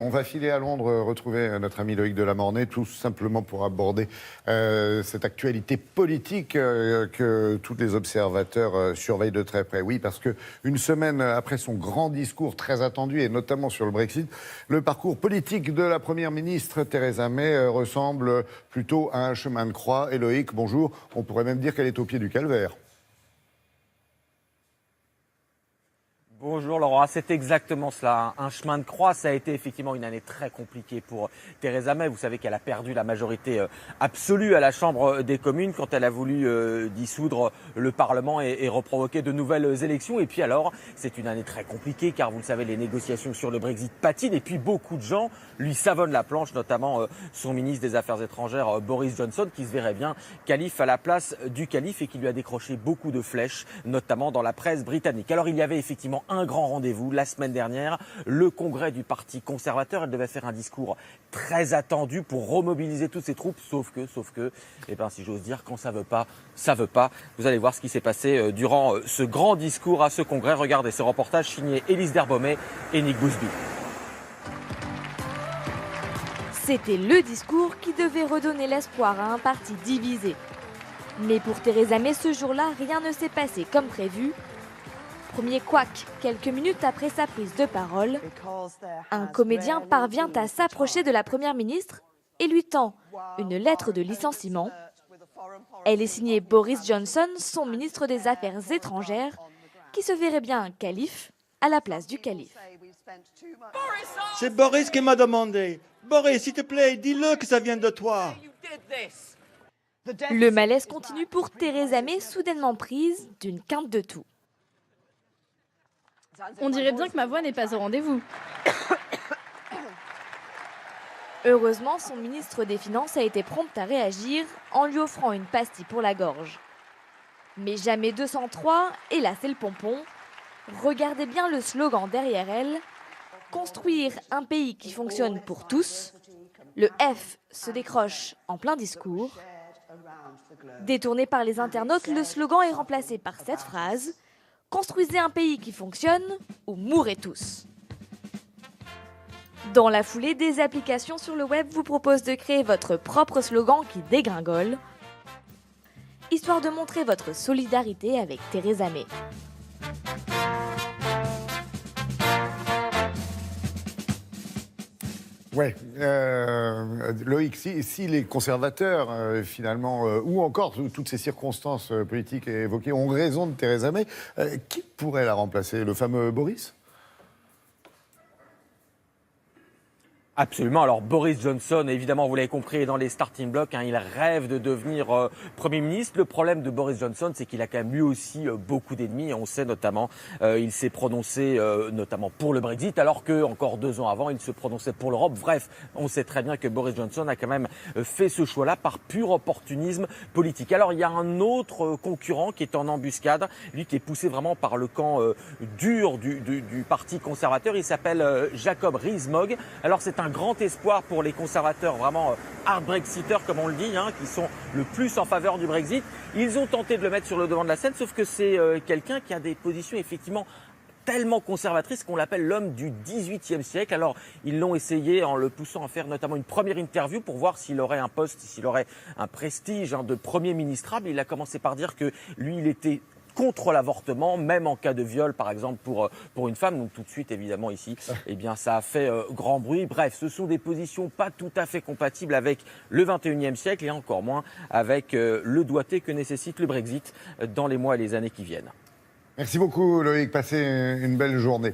On va filer à Londres, retrouver notre ami Loïc Delamornay, tout simplement pour aborder cette actualité politique que tous les observateurs surveillent de très près. Oui, parce qu'une semaine après son grand discours très attendu, et notamment sur le Brexit, le parcours politique de la Première ministre Theresa May ressemble plutôt à un chemin de croix. Et Loïc, bonjour, on pourrait même dire qu'elle est au pied du calvaire. Bonjour Laurent, c'est exactement cela. Un chemin de croix, ça a été effectivement une année très compliquée pour Theresa May. Vous savez qu'elle a perdu la majorité absolue à la Chambre des communes quand elle a voulu dissoudre le Parlement et reprovoquer de nouvelles élections. Et puis alors, c'est une année très compliquée car vous le savez, les négociations sur le Brexit patinent et puis beaucoup de gens lui savonnent la planche, notamment son ministre des Affaires étrangères Boris Johnson qui se verrait bien calife à la place du calife et qui lui a décroché beaucoup de flèches, notamment dans la presse britannique. Alors il y avait effectivement un grand rendez-vous la semaine dernière, le congrès du Parti conservateur. Elle devait faire un discours très attendu pour remobiliser toutes ses troupes, sauf que, eh ben, si j'ose dire, quand ça veut pas, ça veut pas. Vous allez voir ce qui s'est passé durant ce grand discours à ce congrès. Regardez ce reportage signé Élise Derbaumet et Nick Bousby. C'était le discours qui devait redonner l'espoir à un parti divisé. Mais pour Theresa May, ce jour-là, rien ne s'est passé comme prévu. Premier couac, quelques minutes après sa prise de parole, un comédien parvient à s'approcher de la Première ministre et lui tend une lettre de licenciement. Elle est signée Boris Johnson, son ministre des Affaires étrangères, qui se verrait bien un calife à la place du calife. C'est Boris qui m'a demandé. Boris, s'il te plaît, dis-le que ça vient de toi. Le malaise continue pour Theresa May, soudainement prise d'une quinte de tout. On dirait bien que ma voix n'est pas au rendez-vous. Heureusement, son ministre des Finances a été prompt à réagir en lui offrant une pastille pour la gorge. Mais jamais 203, et là c'est le pompon. Regardez bien le slogan derrière elle. Construire un pays qui fonctionne pour tous. Le F se décroche en plein discours. Détourné par les internautes, le slogan est remplacé par cette phrase. Construisez un pays qui fonctionne ou mourrez tous. Dans la foulée, des applications sur le web vous proposent de créer votre propre slogan qui dégringole, histoire de montrer votre solidarité avec Theresa May. Ouais, Loïc, si les conservateurs, finalement, ou encore toutes ces circonstances politiques évoquées, ont raison de Theresa May, qui pourrait la remplacer? Le fameux Boris? Absolument. Alors Boris Johnson, évidemment, vous l'avez compris, est dans les starting blocks. Il rêve de devenir Premier ministre. Le problème de Boris Johnson, c'est qu'il a quand même lui aussi beaucoup d'ennemis. Et on sait notamment, il s'est prononcé notamment pour le Brexit, alors que encore 2 ans avant, il se prononçait pour l'Europe. Bref, on sait très bien que Boris Johnson a quand même fait ce choix-là par pur opportunisme politique. Alors il y a un autre concurrent qui est en embuscade, lui qui est poussé vraiment par le camp dur du Parti conservateur. Il s'appelle Jacob Rees-Mogg. Alors c'est un grand espoir pour les conservateurs, vraiment hard brexiteurs comme on le dit, qui sont le plus en faveur du Brexit. Ils ont tenté de le mettre sur le devant de la scène, sauf que c'est quelqu'un qui a des positions effectivement tellement conservatrices qu'on l'appelle l'homme du XVIIIe siècle. Alors ils l'ont essayé en le poussant à faire notamment une première interview pour voir s'il aurait un poste, s'il aurait un prestige de Premier ministrable. Il a commencé par dire que lui, il était contre l'avortement, même en cas de viol, par exemple, pour une femme. Donc tout de suite, évidemment, ici, eh bien, ça a fait grand bruit. Bref, ce sont des positions pas tout à fait compatibles avec le XXIe siècle et encore moins avec le doigté que nécessite le Brexit dans les mois et les années qui viennent. Merci beaucoup, Loïc. Passez une belle journée.